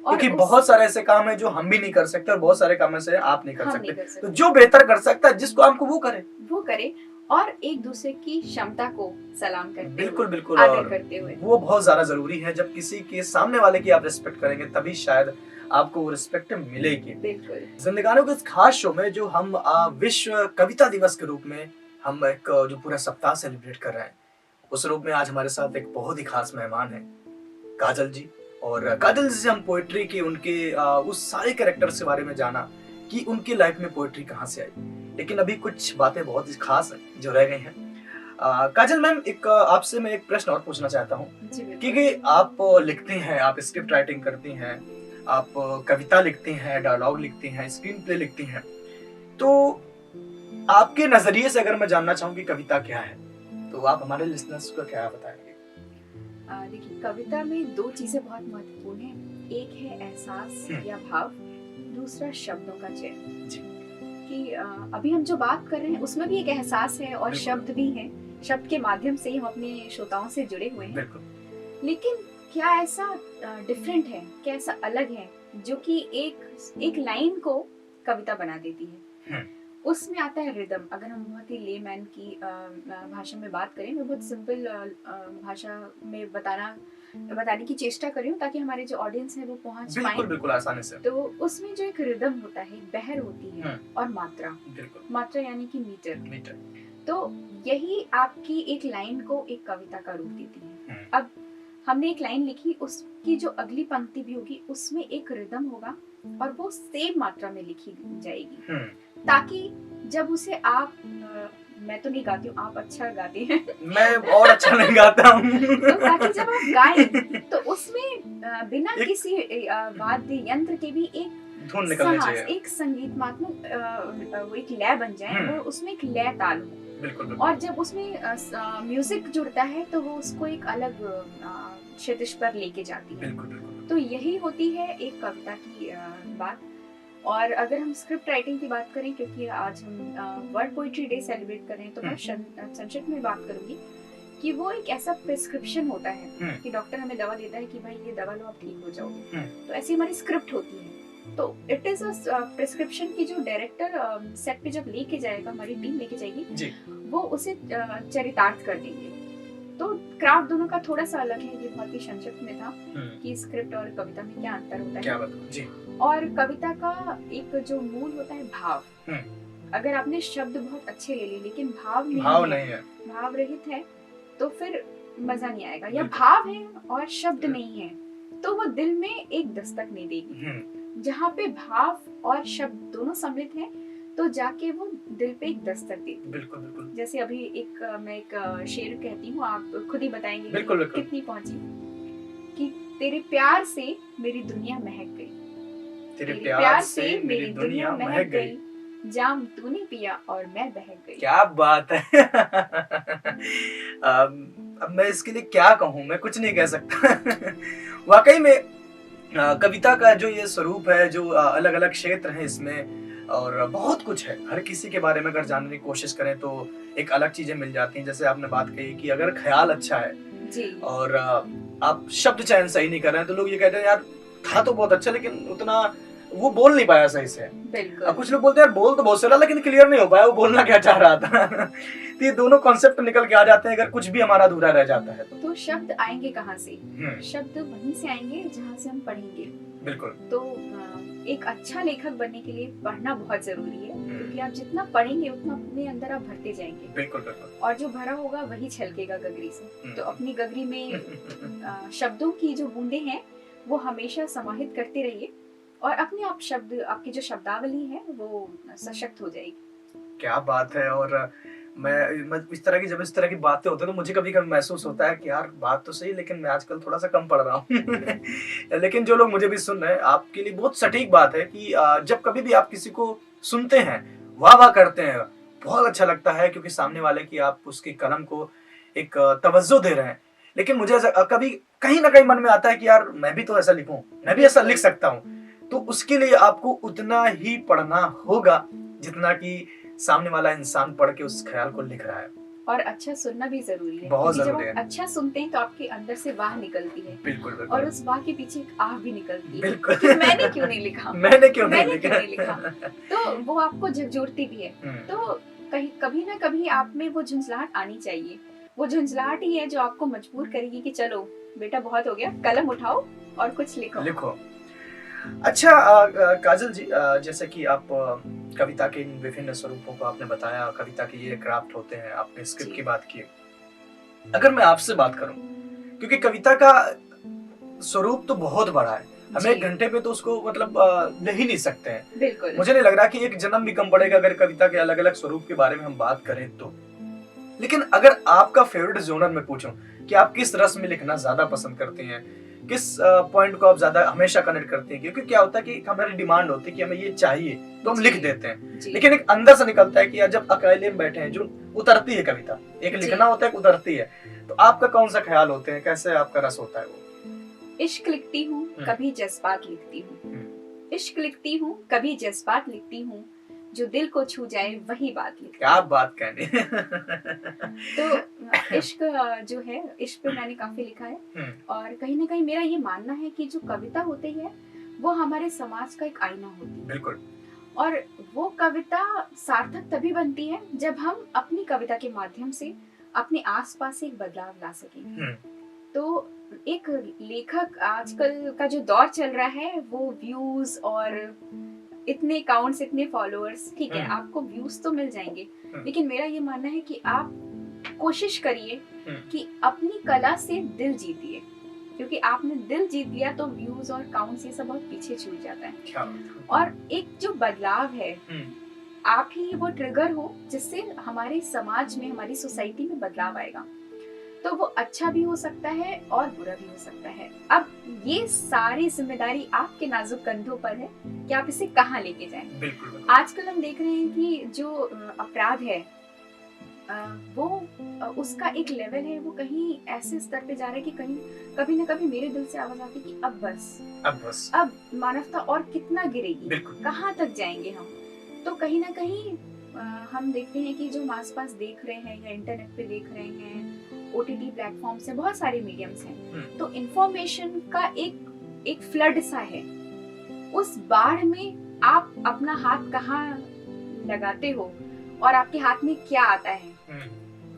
और क्योंकि बहुत सारे ऐसे काम है जो हम भी नहीं कर सकते और बहुत सारे काम ऐसे आप नहीं कर हम सकते। नहीं कर तो सकते, जो बेहतर कर सकता है, जिसको आपको वो करे। और एक दूसरे की क्षमता को सलाम करते बिल्कुल हुए, बिल्कुल, आदर और करते हुए। वो बहुत ज्यादा जरूरी है। जब किसी के सामने वाले की आप रिस्पेक्ट करेंगे, तभी शायद आपको वो रिस्पेक्ट मिलेगी। बिल्कुल जिंदगानियों के इस खास शो में जो हम विश्व कविता दिवस के रूप में हम एक जो पूरा सप्ताह सेलिब्रेट कर रहे हैं, उस रूप में आज हमारे साथ एक बहुत ही खास मेहमान है, काजल जी। और काजल जी से हम पोएट्री की उनके उस सारे कैरेक्टर्स के बारे में जाना कि उनकी लाइफ में पोएट्री कहाँ से आई। लेकिन अभी कुछ बातें बहुत ही खास हैं जो रह गई हैं। काजल मैम, एक आपसे मैं एक प्रश्न और पूछना चाहता हूँ, जी, बिल्कुल। क्योंकि आप लिखती हैं, आप स्क्रिप्ट राइटिंग करती हैं, आप कविता लिखती हैं, डायलॉग लिखती हैं, स्क्रीन प्ले लिखती हैं, तो आपके नजरिए से अगर मैं जानना चाहूँ कि कविता क्या है, तो आप हमारे लिसनर्स को क्या बताएंगे? देखिए, कविता में दो चीजें बहुत महत्वपूर्ण हैं। एक है एहसास या भाव, दूसरा शब्दों का चयन। जी। कि अभी हम जो बात कर रहे हैं उसमें भी एक एहसास है और शब्द भी हैं। शब्द के माध्यम से ही हम अपने श्रोताओं से जुड़े हुए हैं। लेकिन क्या ऐसा डिफरेंट है, क्या ऐसा अलग है जो कि एक लाइन को कविता बना देती है? उसमें आता है रिदम। अगर हम बहुत ही लेमैन की भाषा में बात करें, मैं बहुत सिंपल भाषा में बताने की चेष्टा कर रही हूँ ताकि हमारे जो ऑडियंस है वो पहुंच पाए। बिल्कुल आसानी से। तो उसमें जो एक रिदम होता है, बहर होती है, और मात्रा यानी कि मीटर। तो यही आपकी एक लाइन को एक कविता का रूप देती है। अब हमने एक लाइन लिखी, उसकी जो अगली पंक्ति भी होगी उसमें एक रिदम होगा और वो सेम मात्रा में लिखी जाएगी, ताकि जब उसे आप मैं तो नहीं गाती हूँ, आप अच्छा गाते हैं मैं और अच्छा नहीं गाता हूँ तो ताकि जब आप गाएं तो उसमें बिना किसी वाद्य यंत्र के भी एक धुन निकलनी चाहिए, एक संगीतमात्मक वो एक लय बन जाए और उसमें एक लय ताल हो। बिल्कुल। और जब उसमें म्यूजिक जुड़ता है तो वो उसको एक अलग क्षितिज पर लेके जाती है। बिल्कुल। तो यही होती है एक कविता की बात। और अगर हम स्क्रिप्ट राइटिंग की बात करें, क्योंकि आज हम वर्ल्ड पोएट्री डे सेलिब्रेट कर रहे हैं, तो मैं संक्षिप्त में बात करूंगी कि वो एक ऐसा प्रिस्क्रिप्शन होता है कि डॉक्टर हमें दवा देता है कि भाई ये दवा लो, आप ठीक हो जाओगे। तो ऐसी हमारी स्क्रिप्ट होती है। तो इट इज अ प्रिस्क्रिप्शन की जो डायरेक्टर सेट पे जब लेके जाएगा, हमारी टीम लेके जाएगी, वो उसे चरितार्थ कर देंगे। तो क्राफ्ट दोनों का थोड़ा सा अलग है। ये बहुत ही संक्षिप्त में था कि स्क्रिप्ट और कविता में क्या अंतर होता है। क्या बताऊं जी। और कविता का एक जो मूल होता है भाव। अगर आपने शब्द बहुत अच्छे ले लिए लेकिन भाव नहीं है, भाव रहित है, तो फिर मजा नहीं आएगा। या भाव है और शब्द नहीं है तो वो दिल में एक दस्तक नहीं देगी। जहाँ पे भाव और शब्द दोनों सम्मिलित हैं तो जाके वो दिल पे एक दस्तक देती है। बिल्कुल। जैसे अभी मैं एक शेर कहती हूँ, आप खुद ही बताएंगे बिल्कुल। कितनी पहुंची। कि तेरे प्यार से मेरी दुनिया महक गई, तेरे प्यार से मेरी दुनिया महक गई, जाम तूने पिया और मैं बहक गई। क्या बात है अब मैं इसके लिए क्या कहूँ, मैं कुछ नहीं कह सकता वाकई में कविता का जो ये स्वरूप है, जो अलग अलग क्षेत्र हैं इसमें, और बहुत कुछ है। हर किसी के बारे में अगर जानने की कोशिश करें तो एक अलग चीजें मिल जाती हैं। जैसे आपने बात कही कि अगर ख्याल अच्छा है जी, और आप शब्द चयन सही नहीं कर रहे हैं, तो लोग ये कहते हैं यार था तो बहुत अच्छा लेकिन उतना वो बोल नहीं पाया सही से। बिल्कुल। कुछ लोग बोलते हैं यार बोल तो बहुत सही लेकिन क्लियर नहीं हो पाया, वो बोलना क्या चाह रहा था तो ये दोनों कॉन्सेप्ट निकल के आ जाते हैं अगर कुछ भी हमारा अधूरा रह जाता है तो शब्द आएंगे कहाँ से? शब्द वहीं से आएंगे जहाँ से हम पढ़ेंगे। बिल्कुल। तो एक अच्छा लेखक बनने के लिए पढ़ना बहुत जरूरी है, क्योंकि आप जितना पढ़ेंगे उतना अपने अंदर आप भरते जाएंगे। बिल्कुल। और जो भरा होगा वही छलकेगा गगरी से। तो अपनी गगरी में शब्दों की जो बूंदे हैं वो हमेशा समाहित करते रहिए और अपने आप शब्द, आपकी जो शब्दावली है वो सशक्त हो जाएगी। क्या बात है। और मैं इस तरह की बातें होती है तो मुझे कभी कभी महसूस होता है कि यार बात तो सही, लेकिन मैं आजकल थोड़ा सा कम पढ़ रहा हूँ लेकिन जो लोग मुझे भी सुन रहे हैं, आपके लिए बहुत सटीक बात है कि जब कभी भी आप किसी को सुनते हैं, वाह करते हैं, बहुत अच्छा लगता है, क्योंकि सामने वाले की आप उसकी कलम को एक तवज्जो दे रहे हैं। लेकिन मुझे कभी कहीं ना कहीं मन में आता है कि यार मैं भी तो ऐसा लिखूं, मैं भी ऐसा लिख सकता हूँ। तो उसके लिए आपको उतना ही पढ़ना होगा जितना कि सामने वाला इंसान पढ़ के उस ख्याल को लिख रहा है। और अच्छा सुनना भी जरूरी है, बहुत क्योंकि जब जरूरी आप है। अच्छा सुनते हैं तो आपके अंदर से वाह निकलती है, बिल्कुल और बिल्कुल उस वाह के पीछे एक आह भी निकलती है बिल्कुल। कि मैंने क्यों नहीं लिखा, मैंने क्यों नहीं मैंने क्यों नहीं लिखा। लिखा। तो वो आपको झकझोरती भी है। तो कहीं कभी ना कभी आप में वो झुंझलाहट आनी चाहिए। वो झुंझलाहट ही है जो आपको मजबूर करेगी कि चलो बेटा बहुत हो गया, कलम उठाओ और कुछ लिखो। लिखो। अच्छा काजल जी, जैसे कि आप कविता के इन विभिन्न स्वरूपों को आपने बताया, कविता के ये क्राफ्ट होते हैं, आपने स्क्रिप्ट जी। की बात की। अगर मैं आपसे बात करूं, क्योंकि कविता का स्वरूप तो बहुत बड़ा है, हम जी। एक घंटे में तो उसको मतलब ले ही नहीं सकते हैं। बिल्कुल। मुझे नहीं लग रहा कि एक जन्म भी कम पड़ेगा अगर कविता के अलग अलग स्वरूप के बारे में हम बात करें तो। लेकिन अगर आपका फेवरेट जोनर में पूछूं कि आप किस रस में लिखना ज्यादा पसंद करते हैं, किस पॉइंट को आप ज्यादा हमेशा कनेक्ट करते हैं, क्योंकि क्या होता है कि हमारी डिमांड होती है कि हमें ये चाहिए तो हम जी। लिख देते हैं, जी। लेकिन एक अंदर से निकलता है कि यार जब अकेले में बैठे हैं, जो उतरती है कविता, एक जी। लिखना होता है, एक उतरती है। तो आपका कौन सा ख्याल होते हैं, कैसे आपका रस होता है वो? इश्क लिखती हूँ, कभी जज्बात लिखती हूँ। इश्क लिखती हूँ, कभी जज्बात लिखती हूँ, जो दिल को छू जाए वही बात लिखती क्या बात कहनी। तो इश्क जो है, इश्क पे मैंने काफी लिखा है, और कहीं ना कहीं मेरा ये मानना है कि जो कविता होती है वो हमारे समाज का एक आईना होती है। बिल्कुल। और वो कविता सार्थक तभी बनती है जब हम अपनी कविता के माध्यम से अपने आसपास एक बदलाव ला सकें। तो एक लेखक, आजकल का जो दौर चल रहा है वो व्यूज और इतने अकाउंट्स, इतने फॉलोअर्स, ठीक है आपको व्यूज तो मिल जाएंगे, लेकिन मेरा ये मानना है कि आप कोशिश करिए कि अपनी कला से दिल जीतिए, क्योंकि आपने दिल जीत लिया तो व्यूज और काउंट्स ये सब बहुत पीछे छूट जाता है। और एक जो बदलाव है, आप ही वो ट्रिगर हो जिससे हमारे समाज में, हमारी सोसाइटी में बदलाव आएगा। तो वो अच्छा भी हो सकता है और बुरा भी हो सकता है। अब ये सारी जिम्मेदारी आपके नाजुक कंधों पर है कि आप इसे कहाँ लेके जाएं। बिल्कुल। आजकल हम देख रहे हैं कि जो अपराध है वो उसका एक लेवल है, वो कहीं ऐसे स्तर पे जा रहा है कि कहीं कभी ना कभी मेरे दिल से आवाज आती है कि अब बस अब मानवता और कितना गिरेगी, कहाँ तक जाएंगे हम। तो कहीं ना कहीं हम देखते हैं कि जो हम आसपास देख रहे हैं या इंटरनेट पे देख रहे हैं, ओटीटी प्लेटफॉर्म से बहुत सारे मीडियम्स हैं, तो इंफॉर्मेशन का एक फ्लड सा है। उस बाढ़ में आप अपना हाथ कहाँ लगाते हो और आपके हाथ में क्या आता है,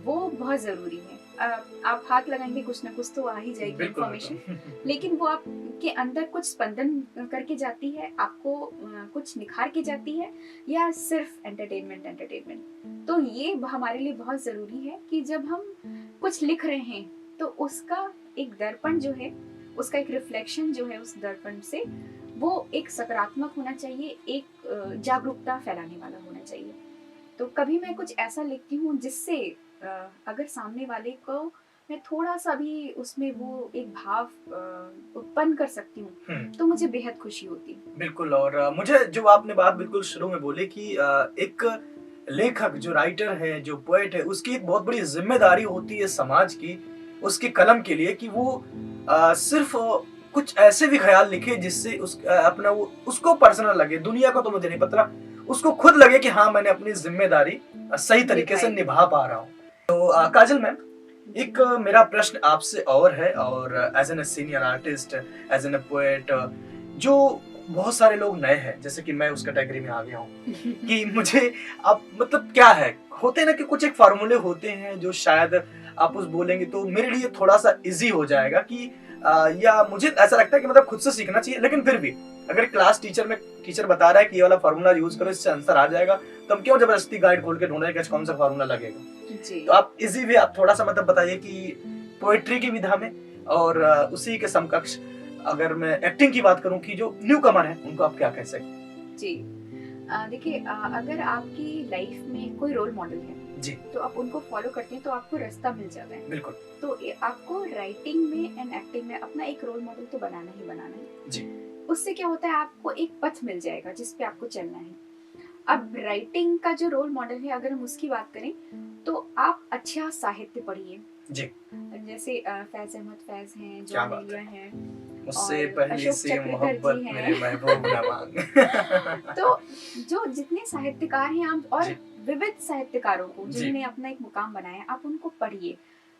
वो बहुत जरूरी है। आप हाथ लगाएंगे कुछ ना कुछ तो आ ही जाएगी इंफॉर्मेशन, लेकिन वो आपके अंदर कुछ स्पंदन करके जाती है, आपको कुछ निखार के जाती है, या सिर्फ एंटरटेनमेंट। तो ये हमारे लिए बहुत जरूरी है कि जब हम कुछ लिख रहे हैं तो उसका एक दर्पण जो है, उसका एक रिफ्लेक्शन जो है, उस दर्पण से वो एक सकारात्मक होना चाहिए, एक जागरूकता फैलाने वाला होना चाहिए। तो कभी मैं कुछ ऐसा लिखती हूँ जिससे अगर सामने वाले को मैं थोड़ा सा भी उसमें वो एक भाव उत्पन्न कर सकती हूँ तो मुझे बेहद खुशी होती है। बिल्कुल। और मुझे जो आपने बात बिल्कुल शुरू में बोली कि एक लेखक, जो राइटर है, जो पोएट है, उसकी एक बहुत बड़ी जिम्मेदारी होती है समाज की, उसके कलम के लिए, कि वो सिर्फ कुछ ऐसे भी ख्याल लिखे जिससे अपना वो उसको पर्सनल लगे, दुनिया को तो मुझे नहीं पता, उसको खुद लगे कि हाँ मैंने अपनी जिम्मेदारी सही तरीके से निभा पा रहा हूँ। तो काजल मैम, एक मेरा प्रश्न आपसे और है, और as an senior artist, as an poet, जो बहुत सारे लोग नए हैं, जैसे कि मैं उस कैटेगरी में आ गया हूँ कि मुझे आप मतलब क्या है, होते हैं ना कि कुछ एक फार्मूले होते हैं जो शायद आप उस बोलेंगे तो मेरे लिए थोड़ा सा इजी हो जाएगा कि या मुझे ऐसा लगता है कि मतलब खुद से सीखना चाहिए, लेकिन फिर भी अगर क्लास टीचर बता रहा है कि ये वाला फार्मूला यूज करो, इससे आंसर आ जाएगा, तो हम क्यों जबरदस्ती गाइड खोल के ढूंढ रहे हैं कि कौन सा फार्मूला लगेगा। जी। तो आप इजी वे आप थोड़ा सा मतलब बताइए कि पोएट्री की विधा में और उसी के समकक्ष अगर मैं एक्टिंग की बात करूं कि जो न्यू कमर है उनको आप क्या कह सकते? जी देखिए, अगर आपकी लाइफ में कोई रोल मॉडल है जी, तो आप उनको फॉलो करते हैं तो आपको रास्ता मिल जाता है। बिल्कुल। तो आपको राइटिंग में एंड एक्टिंग में अपना एक रोल मॉडल तो बनाना ही बनाना है जी। उससे क्या होता है, आपको एक पथ मिल जाएगा जिस पे आपको चलना है। अब राइटिंग का जो रोल मॉडल है, अगर हम उसकी बात करें तो आप अच्छा साहित्य पढ़िए जी। जैसे फैज अहमद फैज हैं, जॉन एलिया हैं, मुझसे पहले से मोहब्बत मेरे महबूब न मांग। तो जो जितने साहित्यकार हैं आप, और विविध साहित्यकारों को जी। जिन्होंने अपना एक मुकाम बनाया, आप उनको पढ़िए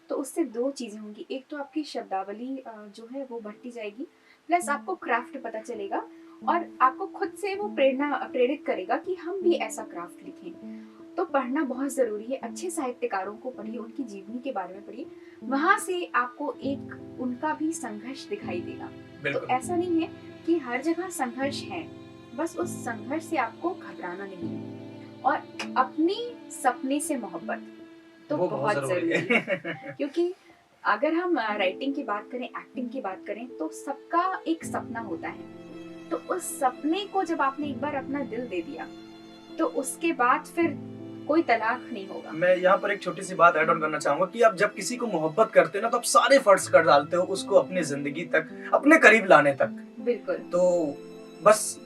तो उससे दो चीजें होंगी। एक तो आपकी शब्दावली जो है वो बढ़ती जाएगी, प्लस आपको क्राफ्ट पता चलेगा और आपको खुद से वो प्रेरित करेगा कि हम भी ऐसा क्राफ्ट लिखें। तो पढ़ना बहुत जरूरी है। अच्छे साहित्यकारों को पढ़िए, उनकी जीवनी के बारे में पढ़िए, वहां से आपको एक उनका भी संघर्ष दिखाई देगा। तो बिल्कुल। ऐसा नहीं है कि हर जगह संघर्ष है, बस उस संघर्ष से आपको घबराना नहीं है। और अपनी सपने से मोहब्बत तो वो बहुत जरूरी है है। क्योंकि अगर हम राइटिंग की बात करें, एक्टिंग की बात करें, तो सबका एक सपना होता है। तो उस सपने को जब आपने एक बार अपना दिल दे दिया तो उसके बाद फिर कोई तलाक नहीं होगा। मैं यहाँ पर एक छोटी सी बात ऐड ऑन करना चाहूंगा कि आप जब किसी को मोहब्बत करते हो ना, तो आप सारे एफर्ट्स कर डालते हो उसको अपनी जिंदगी तक, अपने करीब लाने तक। बिल्कुल। तो बस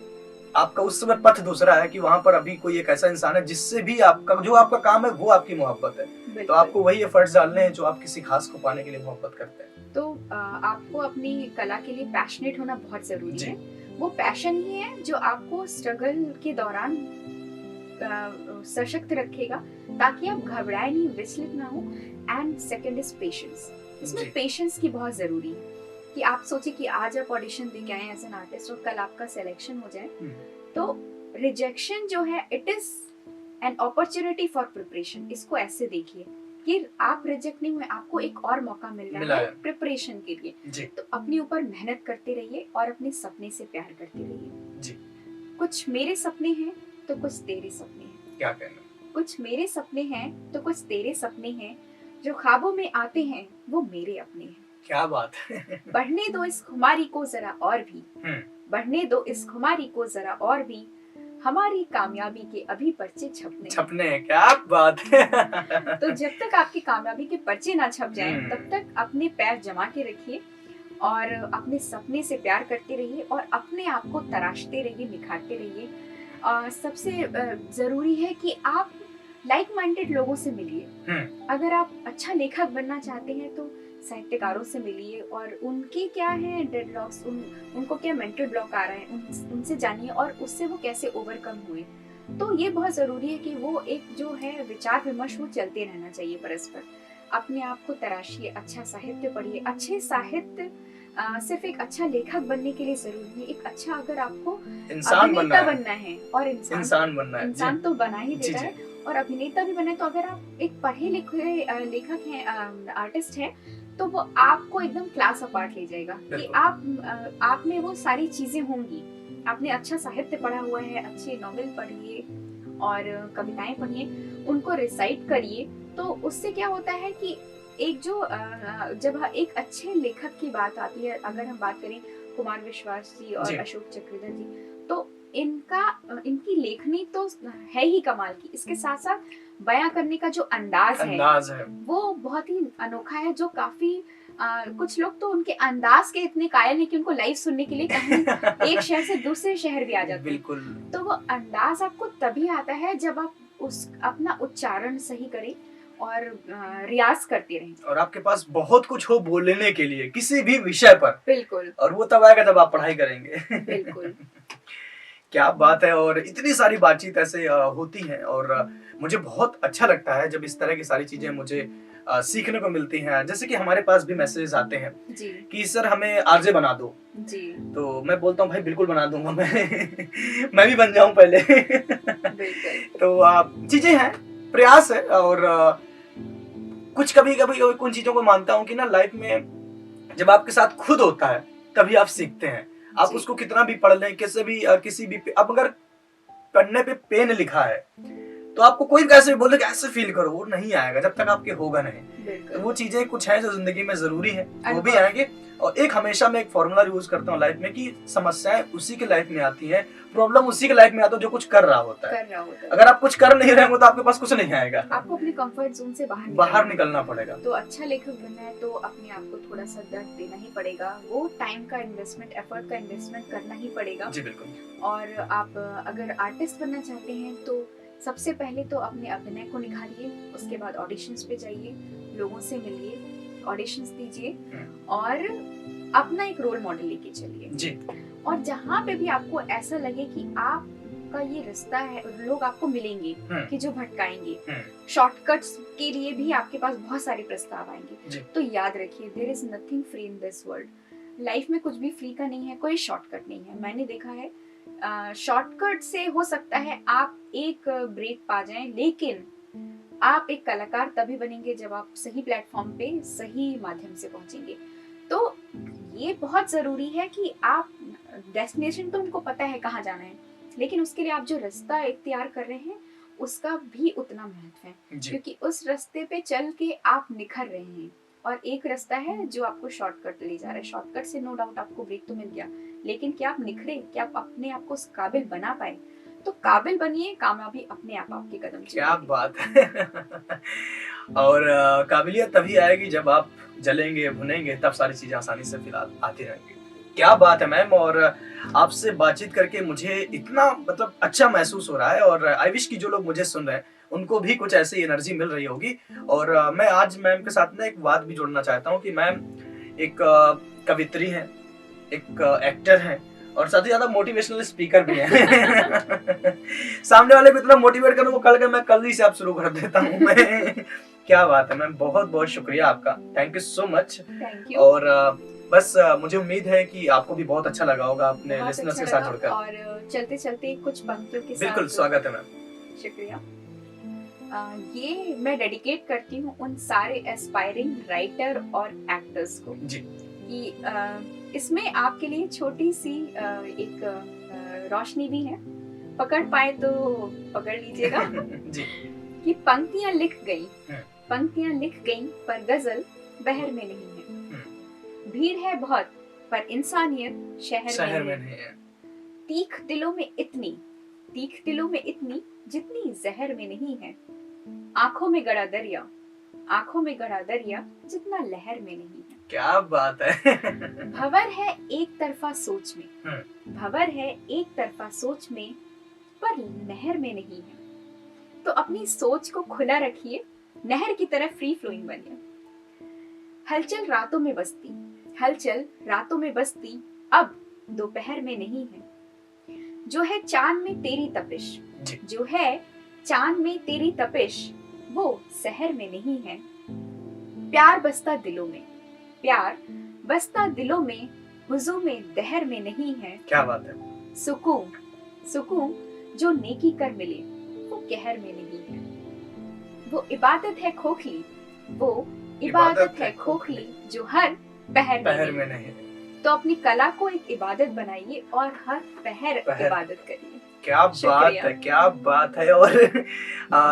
आपका उस समय पथ दूसरा है कि वहां पर अभी कोई एक ऐसा इंसान है जिससे भी आपका जो आपका काम है वो आपकी मोहब्बत है। तो आपको वही एफर्ट्स डालने हैं जो आप किसी खास को पाने के लिए मोहब्बत करते हैं। तो आपको अपनी कला के लिए पैशनेट होना बहुत जरूरी है। वो पैशन ही है जो आपको स्ट्रगल के दौरान सशक्त रखेगा, ताकि आप घबराए नहीं, विचलित ना हो। And second is patience. इसमें पेशेंस की बहुत जरूरी है कि आप सोचे कि आज आप ऑडिशन दे के आए एज एन आर्टिस्ट और कल आपका सिलेक्शन हो जाए, तो रिजेक्शन जो है it is an opportunity for preparation. इसको ऐसे देखिए कि आप रिजेक्ट नहीं हुए, आपको एक और मौका मिल रहा है प्रिपरेशन के लिए। तो अपने ऊपर मेहनत करते रहिए और अपने सपने से प्यार करते रहिए। कुछ मेरे सपने हैं तो कुछ तेरे सपने हैं। क्या कहना? कुछ मेरे सपने हैं तो कुछ तेरे सपने हैं, जो ख्वाबों में आते हैं वो मेरे अपने हैं। क्या बात है। बढ़ने दो इस खुमारी को जरा और भी, बढ़ने दो इस खुमारी को जरा और भी, हमारी कामयाबी के अभी पर्चे छपने हैं। क्या बात है। तो जब तक आपकी कामयाबी के पर्चे ना छप जाएं, तब तक अपने पैर जमा के रखिए और अपने सपने से प्यार करते रहिए और अपने आप को तराशते रहिए, निखारते रहिए। सबसे जरूरी है कि आप लाइक माइंडेड लोगों से मिलिए। अगर आप अच्छा लेखक बनना चाहते हैं तो साहित्यकारों से मिलिए और उनके क्या है डेडलॉक्स, उनको क्या मेंटल ब्लॉक आ रहा है, उनसे जानिए और उससे वो कैसे ओवरकम हुए। तो ये बहुत जरूरी है कि वो एक जो है विचार विमर्श वो चलते रहना चाहिए परस्पर। अपने आप को तराशिए, अच्छा साहित्य पढ़िए। अच्छे साहित्य सिर्फ एक अच्छा लेखक बनने के लिए जरूरी है। एक अच्छा, अगर आपको इंसान बनना है और इंसान बनना है, इंसान तो बना ही देता है और अभिनेता भी बने। तो अगर आप एक पढ़े लिखे लेखक हैं, आर्टिस्ट हैं, तो वो आपको एकदम क्लास अपार्ट ले जाएगा कि आप में वो सारी चीजें होंगी। आपने अच्छा साहित्य पढ़ा हुआ है, अच्छे नॉवेल पढ़िए और कविताएं पढ़िए, उनको रिसाइट करिए। तो उससे क्या होता है कि एक जो जब एक अच्छे लेखक की बात आती है, अगर हम बात करें कुमार विश्वास जी और अशोक चक्रधर जी, तो इनकी लेखनी तो है ही कमाल की। इसके साथ साथ बयां करने का जो अंदाज है वो बहुत ही अनोखा है, जो काफी कुछ लोग तो उनके अंदाज के इतने कायल हैं कि उनको लाइव सुनने के लिए कहीं एक शहर से दूसरे शहर भी आ जाते हैं। बिल्कुल। तो वो अंदाज आपको तभी आता है जब आप अपना उच्चारण सही करें और रियाज करते रहें और आपके पास बहुत कुछ हो बोलने के लिए किसी भी विषय पर। बिल्कुल। और वो तब आएगा जब आप पढ़ाई करेंगे। बिल्कुल। क्या बात है। और इतनी सारी बातचीत ऐसे होती है और मुझे बहुत अच्छा लगता है जब इस तरह की सारी चीजें मुझे सीखने को मिलती हैं। जैसे कि हमारे पास भी मैसेज आते हैं कि सर हमें आरजे बना दो जी। तो मैं बोलता हूँ भाई बिल्कुल बना दूंगा मैं भी बन जाऊं पहले। तो चीजें हैं, प्रयास है। और कुछ कभी उन चीजों को मानता हूँ कि ना लाइफ में जब आपके साथ खुद होता है तभी आप सीखते हैं। आप उसको कितना भी पढ़ लें, किसी भी अब अगर पढ़ने पे पेन लिखा है तो आपको कोई कैसे भी बोले कि ऐसे फील करो, वो नहीं आएगा जब तक आपके होगा नहीं। तो वो चीजें कुछ हैं जो जिंदगी में जरूरी है, वो भी आएंगे। और हमेशा मैं एक फॉर्मूला यूज करता हूँ लाइफ में कि समस्याएं उसी के लाइफ में आती है, प्रॉब्लम उसी के लाइफ में आता है जो कुछ कर रहा होता है। अगर आप कुछ कर नहीं रहे हो तो आपके पास कुछ नहीं आएगा। आपको अपने कंफर्ट जोन से बाहर निकलना पड़ेगा। तो अच्छा लेखक बनना है तो अपने आप को थोड़ा सा दर्द देना ही पड़ेगा, वो टाइम का इन्वेस्टमेंट, एफर्ट का इन्वेस्टमेंट करना ही पड़ेगा जी। बिल्कुल। और आप अगर आर्टिस्ट बनना चाहते हैं तो सबसे पहले तो अपने अभिनय को निखारिए, उसके बाद ऑडिशंस पे जाइए, लोगों से मिलिए, ऑडिशंस दीजिए और अपना एक रोल मॉडल लेके चलिए जी। और जहाँ पे भी आपको ऐसा लगे कि आप आपका ये रास्ता है, लोग आपको मिलेंगे कि जो भटकाएंगे। हम्म। शॉर्टकट्स के लिए भी आपके पास बहुत सारे प्रस्ताव आएंगे। जी। तो याद रखिए, there is nothing free in this world. Life में कुछ भी फ्री का नहीं है, कोई शॉर्टकट नहीं है। मैंने देखा है शॉर्टकट से हो सकता है आप एक ब्रेक पा जाएं, लेकिन आप एक कलाकार तभी बनेंगे जब आप सही प्लेटफॉर्म पे सही माध्यम से पहुंचेंगे। तो ये बहुत जरूरी है कि आप डेस्टिनेशन तो उनको पता है कहाँ जाना है, लेकिन उसके लिए आप जो रास्ता इख्तियार कर रहे हैं उसका भी उतना महत्व है, जी। क्योंकि उस रास्ते पे चल के आप निखर रहे हैं। और एक रास्ता है जो आपको शॉर्टकट ले जा रहा है। शॉर्टकट से नो डाउट आपको ब्रेक तो मिल गया, लेकिन क्या आप निखरे, क्या आप अपने आप को उस काबिल बना पाए? तो काबिल बनिए, कामयाबी अपने आप आपके कदम क्या बात है। और काबिलियत तभी आएगी जब आप जलेंगे भुनेंगे, तब सारी चीजें आसानी से फिलहाल आती रहेंगी। क्या बात है मैम, और आपसे बातचीत करके मुझे इतना मतलब अच्छा महसूस हो रहा है, और आई विश कि जो लोग मुझे सुन रहे हैं उनको भी कुछ ऐसी एनर्जी मिल रही होगी। और मैं आज मैम के साथ ना एक बात भी जोड़ना चाहता हूँ कि मैम एक कवित्री हैं, एक एक्टर हैं, और साथ ही ज्यादा मोटिवेशनल स्पीकर भी हैं। सामने वाले को इतना मोटिवेट करूँ, मैं कल ही से आप शुरू कर देता हूँ मैं। क्या बात है मैम, बहुत बहुत शुक्रिया आपका, thank you so much. Thank you. और बस मुझे उम्मीद है कि आपको भी बहुत अच्छा लगा होगा अपने लिसनर्स के साथ जुड़कर। और चलते चलते कुछ पंक्तियों के साथ बिल्कुल स्वागत है मैम। शुक्रिया। ये मैं डेडिकेट करती हूँ उन सारे एस्पायरिंग राइटर और एक्टर्स को जी। कि इसमें आपके लिए छोटी सी एक रोशनी भी है, पकड़ पाए तो पकड़ लीजिएगा। जी। कि पंक्तियां लिख गई पर गजल बहर में नहीं है। भीड़ है बहुत पर इंसानियत शहर में नहीं है। तीख दिलों में इतनी जितनी जहर में नहीं है। आंखों में गड़ा दरिया जितना लहर में नहीं है। क्या बात है। भंवर है एक तरफा सोच में पर नहर में नहीं है। तो अपनी सोच को खुला रखिए, नहर की तरह फ्री फ्लोइंग बनिए। हलचल रातों में बसती अब दोपहर में नहीं है। जो है चांद में तेरी तपिश वो शहर में नहीं है। प्यार बसता दिलों में हुजूम में दहर में नहीं है। क्या बात है। सुकून जो नेकी कर मिले वो कहर में नहीं है। वो इबादत है खोखली जो हर पहर में नहीं है। तो अपनी कला को एक इबादत बनाइए और हर पहर इबादत करिए। क्या बात है। और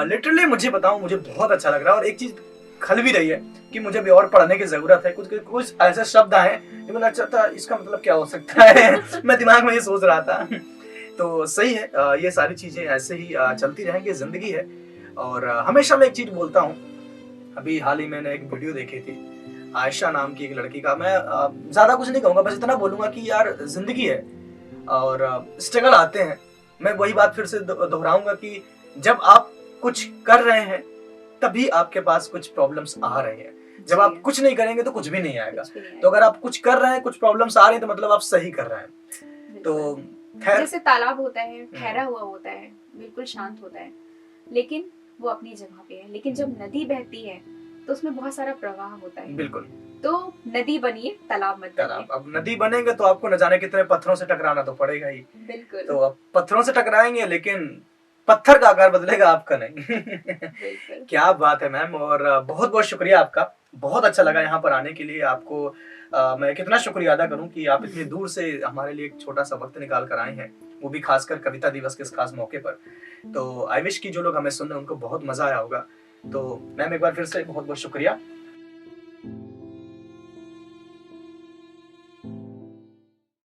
लिटरली मुझे बताऊं, मुझे बहुत अच्छा लग रहा है, और एक चीज खल भी रही है कि मुझे भी और पढ़ने की जरूरत है। कुछ ऐसे शब्द हैं जो मुझे लगता है इसका मतलब क्या हो सकता है। मैं दिमाग में ये सोच रहा था। तो सही है, ये सारी चीजें ऐसे ही चलती रहेंगी, जिंदगी है। और हमेशा मैं एक चीज बोलता हूँ, अभी हाल ही मैंने एक वीडियो देखी थी आयशा नाम की एक लड़की का। मैं ज्यादा कुछ नहीं कहूंगा, बस इतना बोलूंगा कि यार जिंदगी है और स्ट्रगल आते हैं। मैं वही बात फिर से दोहराऊंगा कि जब आप कुछ कर रहे हैं तभी आपके पास कुछ प्रॉब्लम्स आ रहे हैं। जब आप कुछ नहीं करेंगे तो कुछ भी नहीं आएगा। तो अगर आप कुछ कर रहे हैं, कुछ प्रॉब्लम्स आ रही हैं, तो मतलब आप सही कर रहे हैं। तो खैर, जैसे तालाब होता है, ठहरा हुआ होता है, बिल्कुल शांत होता है, लेकिन वो अपनी जगह पे है। लेकिन जब नदी बहती है तो उसमें बहुत सारा प्रवाह होता है। बिल्कुल। तो नदी बनिए, तालाब मत बनिए। अब नदी बनेंगे तो आपको न जाने कितने पत्थरों से टकराना तो पड़ेगा ही। बिल्कुल। तो अब पत्थरों से टकराएंगे, लेकिन पत्थर का आकार बदलेगा, आपका नहीं। बिल्कुल। क्या बात है मैम, और बहुत बहुत शुक्रिया आपका। बहुत अच्छा लगा यहाँ पर आने के लिए। आपको मैं कितना शुक्रिया अदा करूँ कि आप इतनी दूर से हमारे लिए एक छोटा सा वक्त निकाल कर आए हैं, वो भी खासकर कविता दिवस के इस खास मौके पर। तो आई विश कि जो लोग हमें सुन रहे हैं उनको बहुत मजा आया होगा। तो मैम एक बार फिर से बहुत बहुत शुक्रिया।